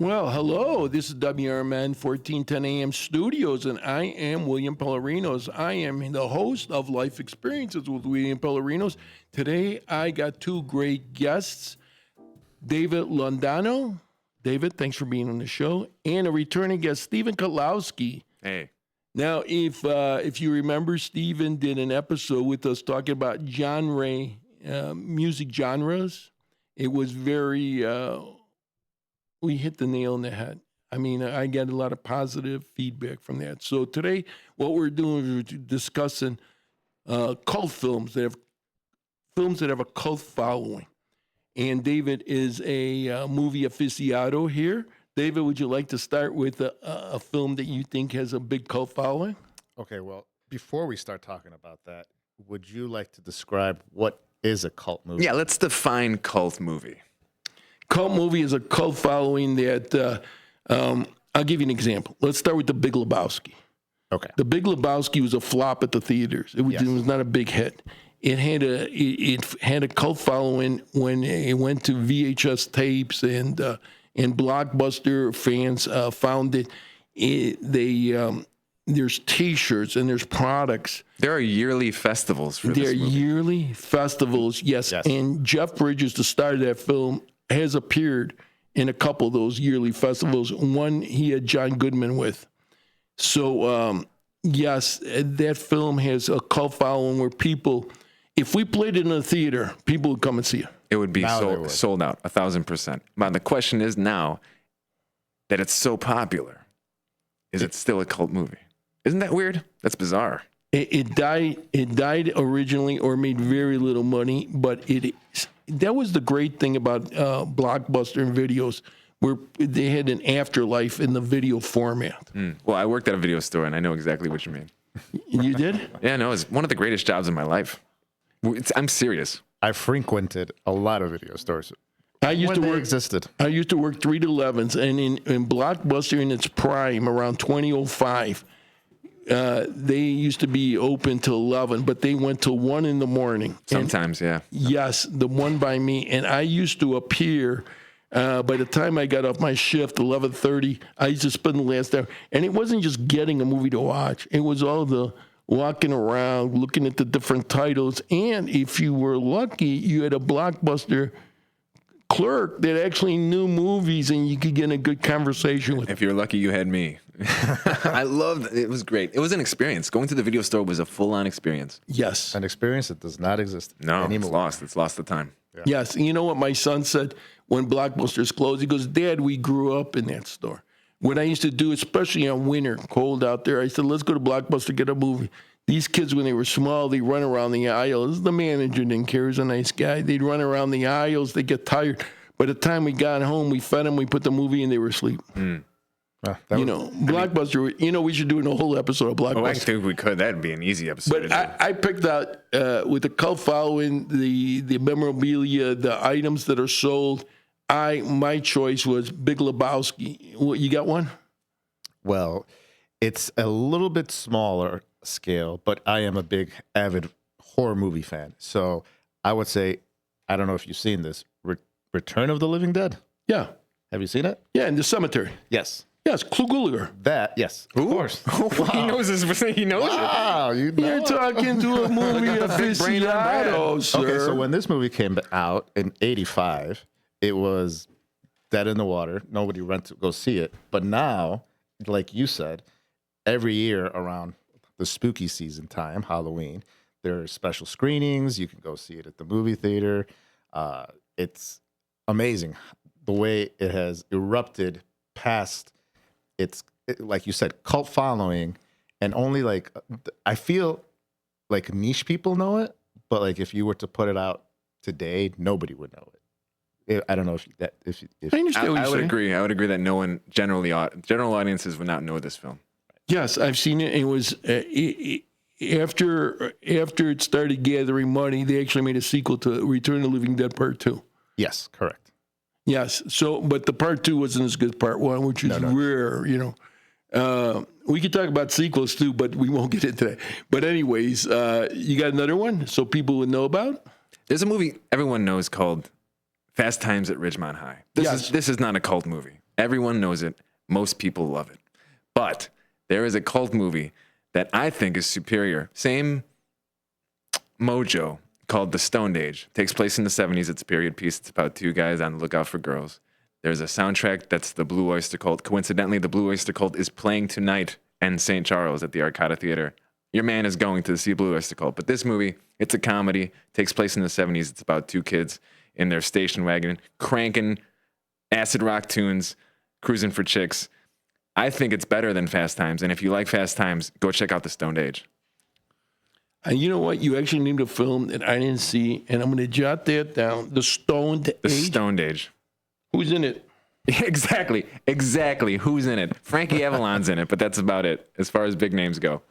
Well, hello. This is WRMN 1410 AM Studios, and I am William Pelarenos. I am the host of Life Experiences with William Pelarenos. Today, I got two great guests, David Londano. David, thanks for being on the show. And a returning guest, Stephen Kotlowski. Hey. Now, if you remember, Stephen did an episode with us talking about music genres. It was very... we hit the nail on the head. I mean, I get a lot of positive feedback from that. So today, what we're doing is we're discussing cult films that have a cult following. And David is a movie aficionado here. David, would you like to start with a film that you think has a big cult following? Okay, well, before we start talking about that, would you like to describe what is a cult movie? Yeah, let's define cult movie. Cult movie is a cult following that, I'll give you an example. Let's start with The Big Lebowski. Okay. The Big Lebowski was a flop at the theaters. It was not a big hit. It had a cult following when it went to VHS tapes and Blockbuster fans found it. There's T-shirts and there's products. There are yearly festivals for this movie. There are yearly festivals, yes. And Jeff Bridges, the star of that film, has appeared in a couple of those yearly festivals. One he had John Goodman with. So, yes, that film has a cult following where people, if we played it in a theater, people would come and see it. It would be sold out, 1,000%. But the question is now that it's so popular, is it still a cult movie? Isn't that weird? That's bizarre. It died originally or made very little money, but that was the great thing about Blockbuster and videos, where they had an afterlife in the video format. Well, I worked at a video store, and I know exactly what you mean. You did? Yeah, no, it's one of the greatest jobs in my life. I'm serious. I frequented a lot of video stores. I used to work 3 to 11s, and in Blockbuster in its prime, around 2005, they used to be open till 11, but they went till 1 in the morning. Sometimes, yeah. Yes, the one by me. And I used to appear, by the time I got off my shift, 11:30, I used to spend the last hour. And it wasn't just getting a movie to watch. It was all the walking around, looking at the different titles. And if you were lucky, you had a Blockbuster clerk that actually knew movies and you could get in a good conversation with. If you're lucky, you had me. I loved it. It was great. It was an experience. Going to the video store was a full-on experience. Yes. An experience that does not exist anymore. It's lost. It's lost the time. Yeah. Yes. You know what my son said when Blockbusters closed? He goes, Dad, we grew up in that store. What I used to do, especially on winter, cold out there, I said, let's go to Blockbuster, get a movie. These kids, when they were small, they run around the aisles. The manager didn't care. He was a nice guy. They'd run around the aisles. They get tired. By the time we got home, we fed them, we put the movie, and they were asleep. Blockbuster, we should do a whole episode of Blockbuster. Oh, I think we could. That'd be an easy episode. But I picked out, with the cult following, the memorabilia, the items that are sold, my choice was Big Lebowski. You got one? Well, it's a little bit smaller scale, but I am a big, avid horror movie fan. So I would say, I don't know if you've seen this, Return of the Living Dead? Yeah. Have you seen it? Yeah, in the cemetery. Yes. Yes, Kluger. That, yes, of course. Wow. He knows this. He knows it. Wow, You're talking to a movie aficionado, sir. Okay, so when this movie came out in 85, it was dead in the water. Nobody went to go see it. But now, like you said, every year around the spooky season time, Halloween, there are special screenings. You can go see it at the movie theater. It's amazing the way it has erupted past like you said, cult following, and only I feel like niche people know it, but like if you were to put it out today, nobody would know it. I don't know if I understand what you're I would saying. agree. I would agree that no one general audiences would not know this film. Yes, I've seen it. It was after it started gathering money, they actually made a sequel to Return of the Living Dead Part 2. Yes, correct. Yes. So, but the Part 2 wasn't as good as Part 1, which is rare, We could talk about sequels too, but we won't get into that. But anyways, you got another one so people would know about? There's a movie everyone knows called Fast Times at Ridgemont High. This is not a cult movie. Everyone knows it. Most people love it. But there is a cult movie that I think is superior. Same mojo, called The Stoned Age. Takes place in the 70s. It's a period piece. It's about two guys on the lookout for girls. There's a soundtrack that's the Blue Oyster Cult. Coincidentally, the Blue Oyster Cult is playing tonight in St. Charles at the Arcada Theater. Your man is going to see Blue Oyster Cult. But this movie, it's a comedy, takes place in the 70s. It's about two kids in their station wagon, cranking acid rock tunes, cruising for chicks. I think it's better than Fast Times. And if you like Fast Times, go check out The Stoned Age. And you know what? You actually named a film that I didn't see, and I'm going to jot that down. The Stoned Age. The Stoned Age. Who's in it? Exactly. Who's in it? Frankie Avalon's in it, but that's about it as far as big names go.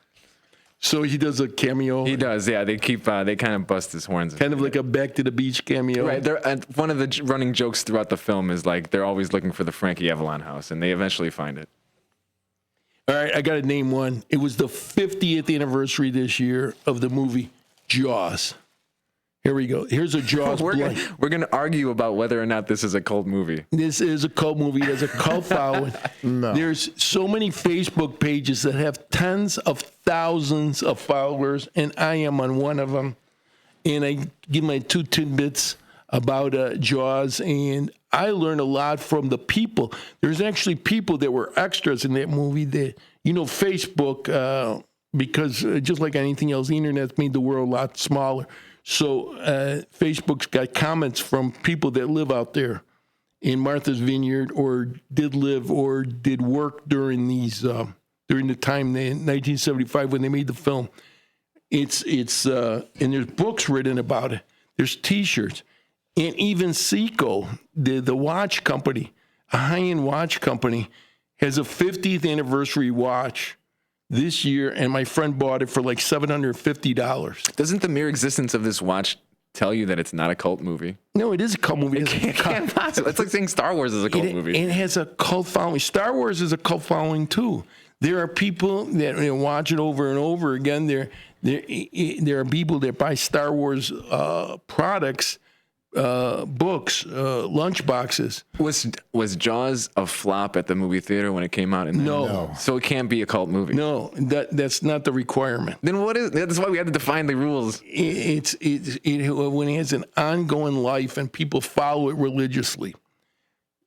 So he does a cameo. He does, yeah. They kind of bust his horns. Kind of like a Back to the Beach cameo. Right. One of the running jokes throughout the film is like they're always looking for the Frankie Avalon house, and they eventually find it. All right, I got to name one. It was the 50th anniversary this year of the movie Jaws. Here we go. Here's a Jaws We're going to argue about whether or not this is a cult movie. This is a cult movie. It has a cult following. No. There's so many Facebook pages that have tens of thousands of followers, and I am on one of them. And I give my 2 tidbits about Jaws, and I learned a lot from the people. There's actually people that were extras in that movie that, Facebook, because just like anything else, the internet's made the world a lot smaller. So Facebook's got comments from people that live out there in Martha's Vineyard or did live or did work during during the time in 1975 when they made the film. It's and there's books written about it. There's T-shirts. And even Seiko, the watch company, a high-end watch company, has a 50th anniversary watch this year, and my friend bought it for like $750. Doesn't the mere existence of this watch tell you that it's not a cult movie? No, it is a cult movie. It can't possibly. It's like saying Star Wars is a cult movie. It has a cult following. Star Wars is a cult following too. There are people that watch it over and over again. There are people that buy Star Wars products, books, lunch boxes. Was Jaws a flop at the movie theater when it came out? No. So it can't be a cult movie. No, that's not the requirement. Then what is? That's why we had to define the rules. It's when it has an ongoing life and people follow it religiously.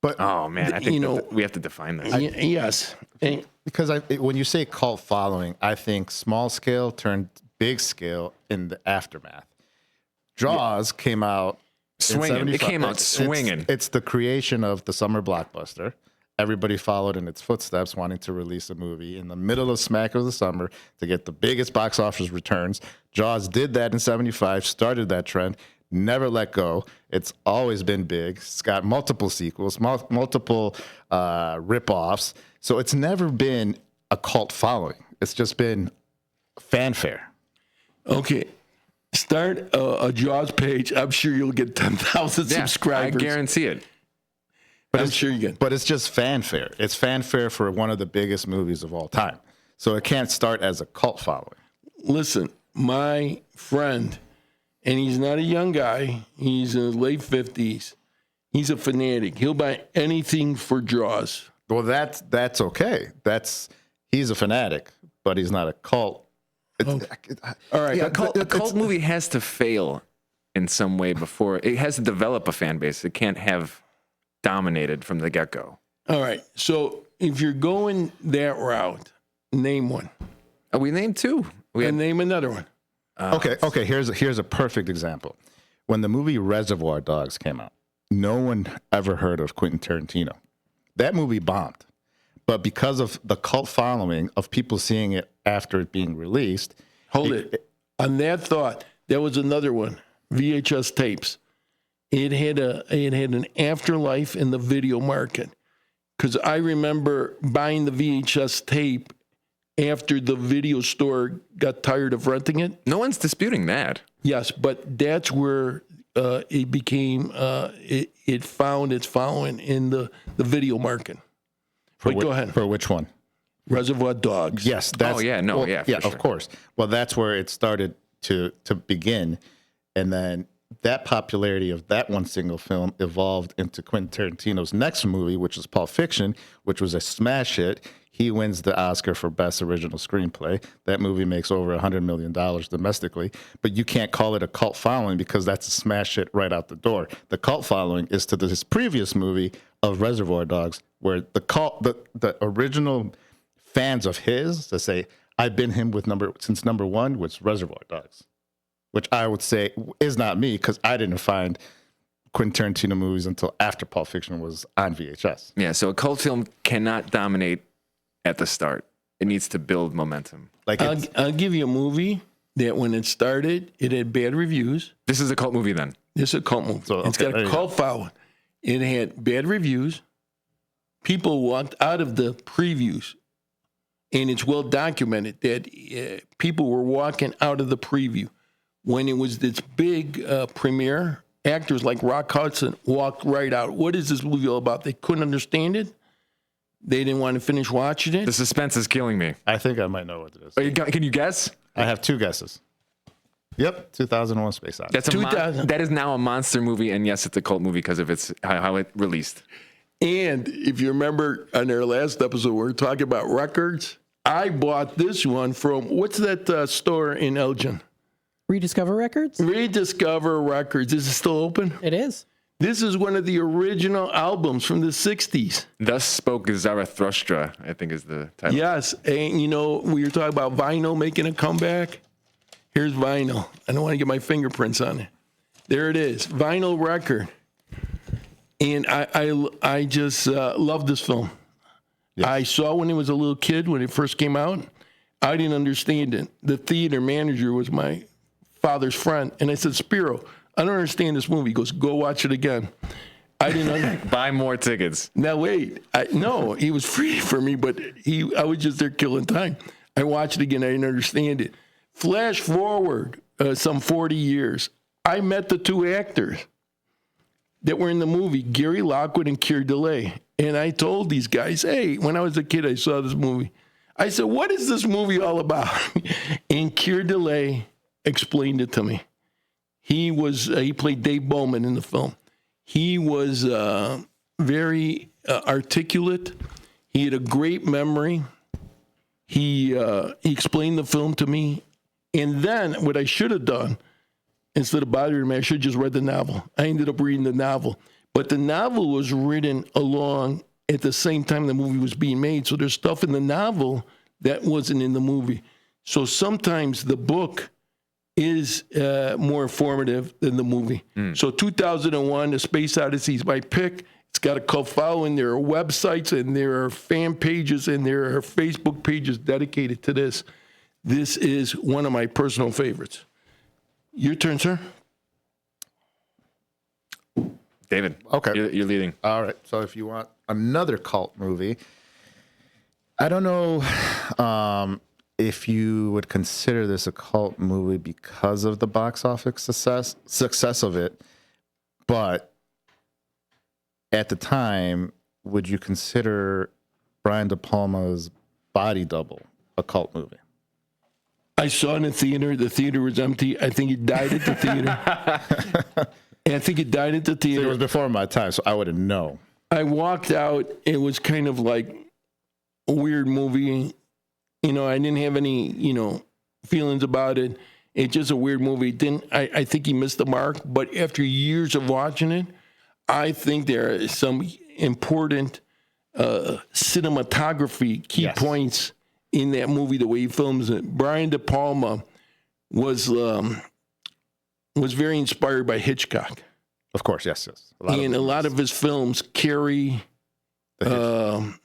But Oh man, I think we have to define this. Yes. And because when you say cult following, I think small scale turned big scale in the aftermath. Jaws came out Swinging. It came out swinging. It's the creation of the summer blockbuster. Everybody followed in its footsteps, wanting to release a movie in the middle of smack of the summer to get the biggest box office returns. Jaws did that in 75, started that trend, never let go. It's always been big. It's got multiple sequels, multiple rip-offs. So it's never been a cult following. It's just been fanfare. okay. Start a Jaws page. I'm sure you'll get 10,000 subscribers. I guarantee it. But I'm sure you get. But it's just fanfare. It's fanfare for one of the biggest movies of all time. So it can't start as a cult following. Listen, my friend, and he's not a young guy. He's in his late 50s. He's a fanatic. He'll buy anything for Jaws. Well, that's okay. He's a fanatic, but he's not a cult. All right. Yeah, a cult movie has to fail in some way before it has to develop a fan base. It can't have dominated from the get-go. All right. So if you're going that route, name one. We named two. And name another one. Okay. Here's a perfect example. When the movie Reservoir Dogs came out, no one ever heard of Quentin Tarantino. That movie bombed. But because of the cult following of people seeing it after it being released. Hold it. On that thought, there was another one, VHS tapes. It had an afterlife in the video market. Because I remember buying the VHS tape after the video store got tired of renting it. No one's disputing that. Yes, but that's where it became, it found its following in the video market. Wait, go ahead. For which one? Reservoir Dogs. Yes. That's, for yeah, sure. of course. Well, that's where it started to begin. And then that popularity of that one single film evolved into Quentin Tarantino's next movie, which is Pulp Fiction, which was a smash hit. He wins the Oscar for Best Original Screenplay. That movie makes over $100 million domestically, but you can't call it a cult following because that's a smash hit right out the door. The cult following is to his previous movie of Reservoir Dogs, where the original fans of his that say, I've been him since number one, was Reservoir Dogs, which I would say is not me because I didn't find Quentin Tarantino movies until after Pulp Fiction was on VHS. Yeah, so a cult film cannot dominate at the start. It needs to build momentum. Like I'll give you a movie that when it started, it had bad reviews. This is a cult movie then. This is a cult movie. So, It's okay, got there a you cult following. It had bad reviews. People walked out of the previews, and it's well documented that people were walking out of the preview. When it was this big premiere, actors like Rock Hudson walked right out. What is this movie all about? They couldn't understand it. They didn't want to finish watching it. The suspense is killing me. I think I might know what it is. Can you guess? I have two guesses. Yep, 2001: Space Odyssey. That's that is now a monster movie, and yes, it's a cult movie because of how it released. And if you remember on our last episode, we were talking about records. I bought this one from, what's that store in Elgin? Rediscover Records? Rediscover Records. Is it still open? It is. This is one of the original albums from the 60s. Thus Spoke Zarathustra, I think is the title. Yes. And, you know, we were talking about vinyl making a comeback. Here's vinyl. I don't want to get my fingerprints on it. There it is. Vinyl record. And I just love this film. Yes. I saw when he was a little kid, when it first came out. I didn't understand it. The theater manager was my father's friend. And I said, Spiro, I don't understand this movie. He goes, go watch it again. I didn't understand. Buy more tickets. Now, wait. No, he was free for me, but I was just there killing time. I watched it again. I didn't understand it. Flash forward some 40 years. I met the two actors that were in the movie, Gary Lockwood and Keir DeLay. And I told these guys, hey, when I was a kid, I saw this movie. I said, what is this movie all about? And Keir DeLay explained it to me. He played Dave Bowman in the film. He was very articulate. He had a great memory. He explained the film to me. And then what I should have done, instead of bothering me, I should have just read the novel. I ended up reading the novel. But the novel was written along at the same time the movie was being made. So there's stuff in the novel that wasn't in the movie. So sometimes the book is more informative than the movie. So 2001, The Space Odyssey is my pick. It's got a cult following. There are websites and there are fan pages and there are Facebook pages dedicated to this. This is one of my personal favorites. Your turn, sir. David. Okay. You're leading. All right. So if you want another cult movie, I don't know if you would consider this a cult movie because of the box office success of it, but at the time, would you consider Brian De Palma's Body Double a cult movie? I saw it in the theater. The theater was empty. I think he died at the theater. And I think it died at the theater. It was before my time, so I wouldn't know. I walked out. It was kind of like a weird movie. You know, I didn't have any, feelings about it. It's just a weird movie. I think he missed the mark. But after years of watching it, I think there are some important cinematography key points in that movie, the way he films it. Brian De Palma was very inspired by Hitchcock. Of course, yes. A lot of his films carry the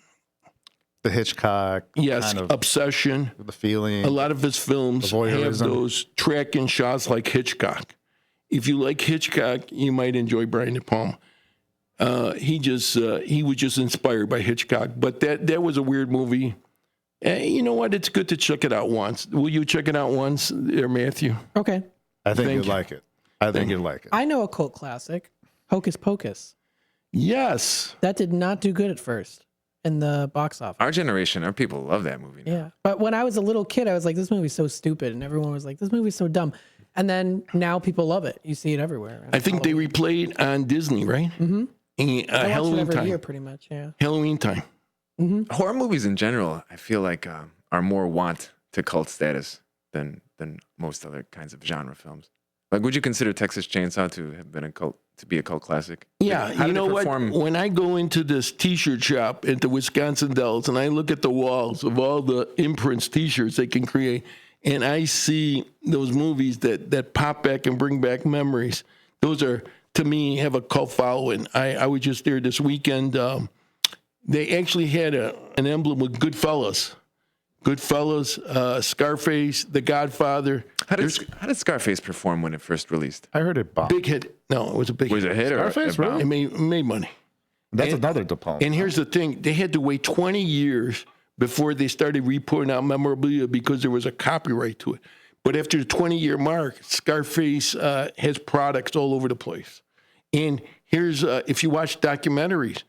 Hitchcock, yes, kind of obsession, the feeling. A lot of his films have voyeurism. those tracking shots like Hitchcock. If you like Hitchcock, you might enjoy Brian De Palma. He was just inspired by Hitchcock, but that was a weird movie. You know what? It's good to check it out once. Will you check it out once, there, Matthew? Okay. I think Thank you'd you. like it. I think you'd like it. I know a cult classic, Hocus Pocus. Yes. That did not do good at first in the box office. Our generation, our people love that movie now. Yeah. But when I was a little kid, I was like, this movie's so stupid. And everyone was like, this movie's so dumb. And then now people love it. You see it everywhere. I think they replay it on Disney, right? Mm-hmm. I watch it Halloween every time. year, pretty much. Yeah. Halloween time. Horror movies in general, I feel like are more want to cult status than most other kinds of genre films. Like, would you consider Texas Chainsaw to have been to be a cult classic? Yeah, Like, how you did it know what? perform? When I go into this T-shirt shop at the Wisconsin Dells, and I look at the walls of all the imprints T-shirts they can create, and I see those movies that pop back and bring back memories. Those are, to me, have a cult following. I was just there this weekend. They actually had an emblem with Goodfellas. Goodfellas, Scarface, The Godfather. How did Scarface perform when it first released? I heard it bombed. Big hit. No, it was a big Was it a hit or Scarface, a really? bomb? It made money. That's another DePaul. And here's the thing. They had to wait 20 years before they started reporting out memorabilia because there was a copyright to it. But after the 20-year mark, Scarface has products all over the place. And here's, if you watch documentaries,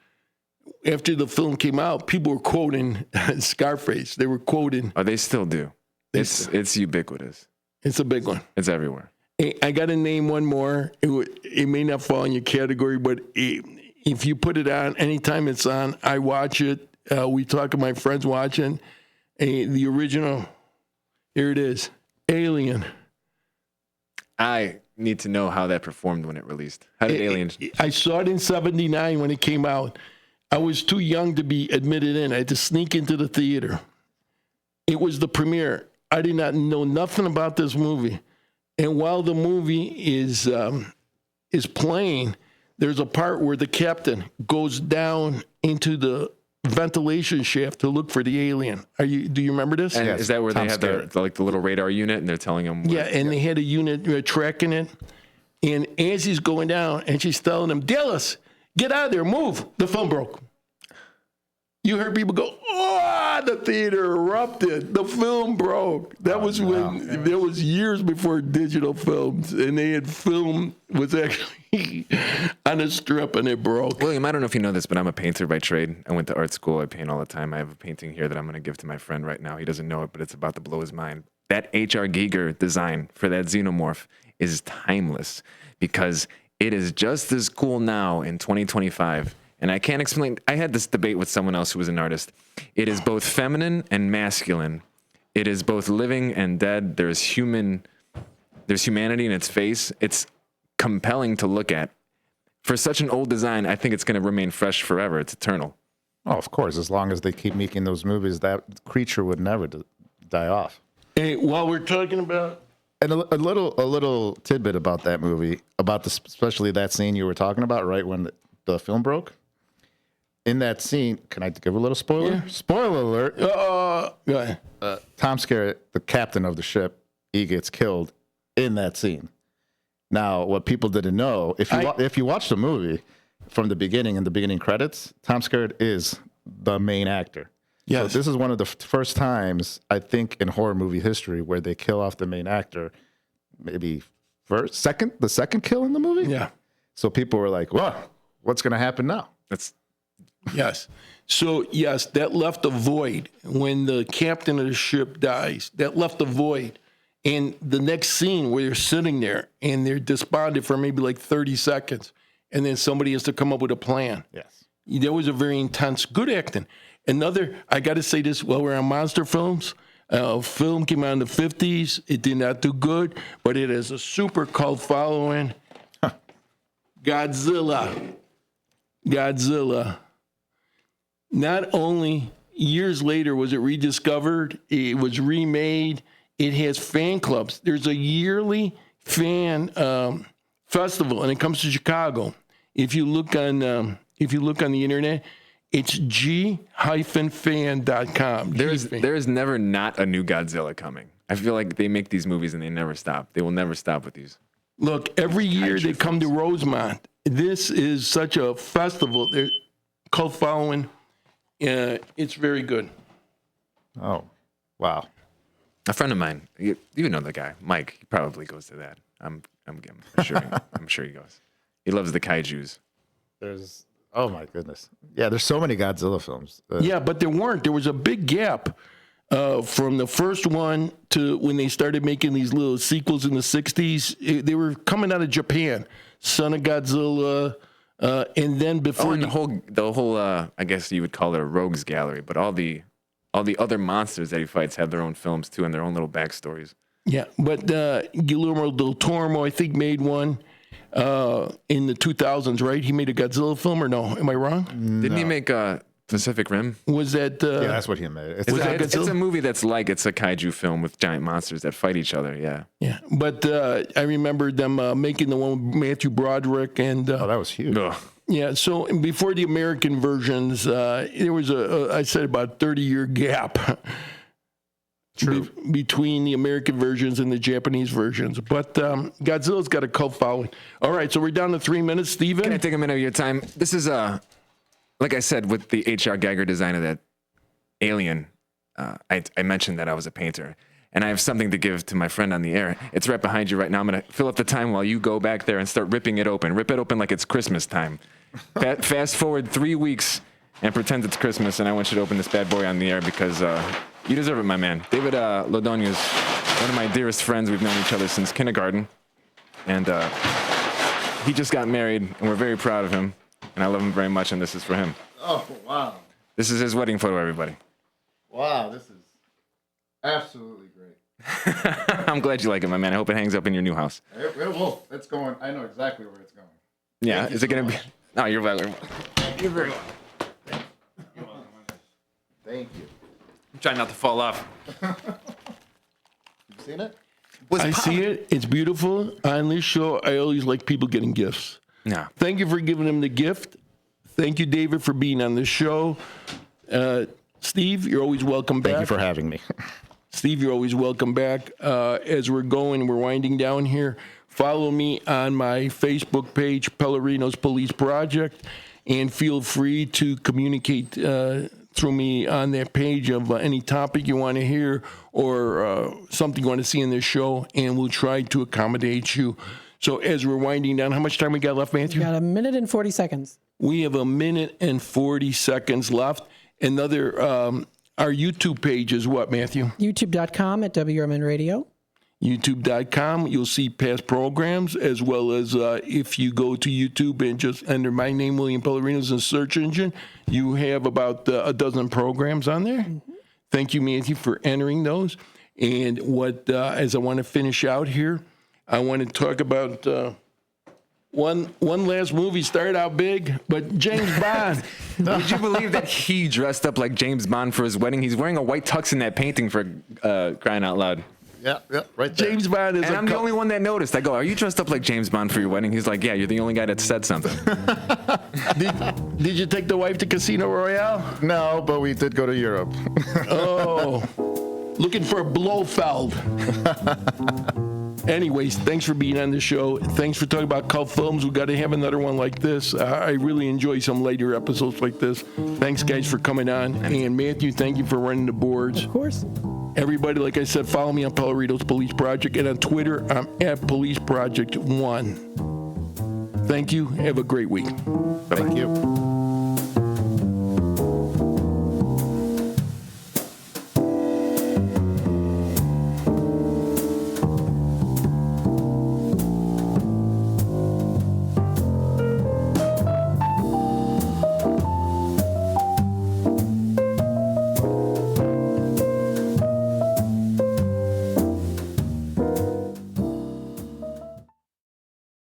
after the film came out, people were quoting Scarface. They were quoting. Oh, they still do. It's ubiquitous. It's a big one. It's everywhere. I got to name one more. It may not fall in your category, but if you put it on, anytime it's on, I watch it. We talk to my friends watching. The original, here it is, Alien. I need to know how that performed when it released. How did Alien? I saw it in 79 when it came out. I was too young to be admitted in. I had to sneak into the theater. It was the premiere. I did not know nothing about this movie. And while the movie is playing, there's a part where the captain goes down into the ventilation shaft to look for the alien. Do you remember this? And Yes, is that where they Tom have Skerritt. the little radar unit and they're telling them? Yeah, and they had a unit tracking it. And as he's going down, and she's telling him, Dallas, get out of there, move. The phone broke. You heard people go, oh, the theater erupted. The film broke. That was when, there was years before digital films, and they had film was actually on a strip, and it broke. William, I don't know if you know this, but I'm a painter by trade. I went to art school. I paint all the time. I have a painting here that I'm going to give to my friend right now. He doesn't know it, but it's about to blow his mind. That H.R. Giger design for that xenomorph is timeless because it is just as cool now in 2025. And I can't explain. I had this debate with someone else who was an artist. It is both feminine and masculine. It is both living and dead. There's humanity in its face. It's compelling to look at. For such an old design, I think it's going to remain fresh forever. It's eternal. Oh, of course. As long as they keep making those movies, that creature would never die off. Hey, while we're talking about, And a little tidbit about that movie, about especially that scene you were talking about, right when the film broke. In that scene, can I give a little spoiler? Yeah. Spoiler alert. go ahead. Tom Skerritt, the captain of the ship, he gets killed in that scene. Now, what people didn't know, if you watch the movie from the beginning, in the beginning credits, Tom Skerritt is the main actor. Yes. So this is one of the first times, I think, in horror movie history where they kill off the main actor. Maybe the second kill in the movie. Yeah. So people were like, "What? What's going to happen now?" That's Yes. So, yes, that left a void. When the captain of the ship dies, that left a void. And the next scene where they're sitting there and they're despondent for maybe like 30 seconds, and then somebody has to come up with a plan. Yes. That was a very intense, good acting. Another, I got to say this while we're on monster films. A film came out in the 50s. It did not do good, but it has a super cult following. Godzilla. Not only years later was it rediscovered, it was remade. It has fan clubs. There's a yearly fan festival, and it comes to Chicago. If you look on the internet, it's g-fan.com. there is never not a new Godzilla coming. I feel like they make these movies and they never stop. They will never stop with these. Look, every year they come to Rosemont. This is such a festival. They're cult following. It's very good. Oh, wow. A friend of mine, you know the guy, Mike. He probably goes to that. I'm sure. I'm sure he goes. He loves the kaijus. Oh my goodness. Yeah, there's so many Godzilla films. Yeah, but there weren't. There was a big gap. from the first one to when they started making these little sequels in the 60s, they were coming out of Japan. Son of Godzilla, and then before and the whole I guess you would call it a rogues gallery, but all the other monsters that he fights have their own films too and their own little backstories. yeah, but Guillermo del Toro, I think, made one in the 2000s, right? He made a Godzilla film, or no? Am I wrong? Didn't he make Pacific Rim? Was that? Yeah, that's what he made. It's Godzilla? a movie that's like it's a kaiju film with giant monsters that fight each other. Yeah. Yeah, but I remember them making the one with Matthew Broderick and. oh, that was huge. Ugh. Yeah, so before the American versions, there was I said about 30-year gap between the American versions and the Japanese versions. But Godzilla's got a cult following. All right, so we're down to 3 minutes, Steven. Can I take a minute of your time? This is like I said, with the H.R. Geiger design of that alien, I mentioned that I was a painter. And I have something to give to my friend on the air. It's right behind you right now. I'm going to fill up the time while you go back there and start ripping it open. Rip it open like it's Christmas time. Fast forward 3 weeks and pretend it's Christmas, and I want you to open this bad boy on the air because you deserve it, my man. David Lodoño is one of my dearest friends. We've known each other since kindergarten. And he just got married, and we're very proud of him. And I love him very much, and this is for him. Oh, wow. This is his wedding photo, everybody. Wow, this is absolutely great. I'm glad you like it, my man. I hope it hangs up in your new house. It will. It's going. I know exactly where it's going. Yeah, Thank you is it so going to be? much. No, you're welcome. You're very welcome. Thank you. I'm trying not to fall off. You've seen it? I see it. It's beautiful. On this show, I always like people getting gifts. Yeah. Thank you for giving him the gift. Thank you, David, for being on the show. Steve, you're always welcome back. Thank you for having me. Steve, you're always welcome back. As we're winding down here, follow me on my Facebook page, Pelarenos Police Project, and feel free to communicate through me on that page of any topic you want to hear or something you want to see in this show, and we'll try to accommodate you. So as we're winding down, how much time we got left, Matthew? You got 1 minute and 40 seconds. We have 1 minute and 40 seconds left. Another, our YouTube page is what, Matthew? YouTube.com at WRMN Radio. YouTube.com. You'll see past programs, as well as if you go to YouTube and just enter my name, William Pelarenos, in the search engine, you have about a dozen programs on there. Mm-hmm. Thank you, Matthew, for entering those. And as I want to finish out here, I want to talk about one last movie. Started out big, but James Bond. Would you believe that he dressed up like James Bond for his wedding? He's wearing a white tux in that painting for crying out loud. Yeah, right there. James Bond is And I'm the only one that noticed. I go, are you dressed up like James Bond for your wedding? He's like, yeah, you're the only guy that said something. Did you take the wife to Casino Royale? No, but we did go to Europe. Oh, looking for a Blofeld. Anyways, thanks for being on the show. Thanks for talking about cult films. We've got to have another one like this. I really enjoy some later episodes like this. Thanks, guys, for coming on. And Matthew, thank you for running the boards. Of course. Everybody, like I said, follow me on Pelarenos Police Project. And on Twitter, I'm at Police Project 1. Thank you. Have a great week. Thank you.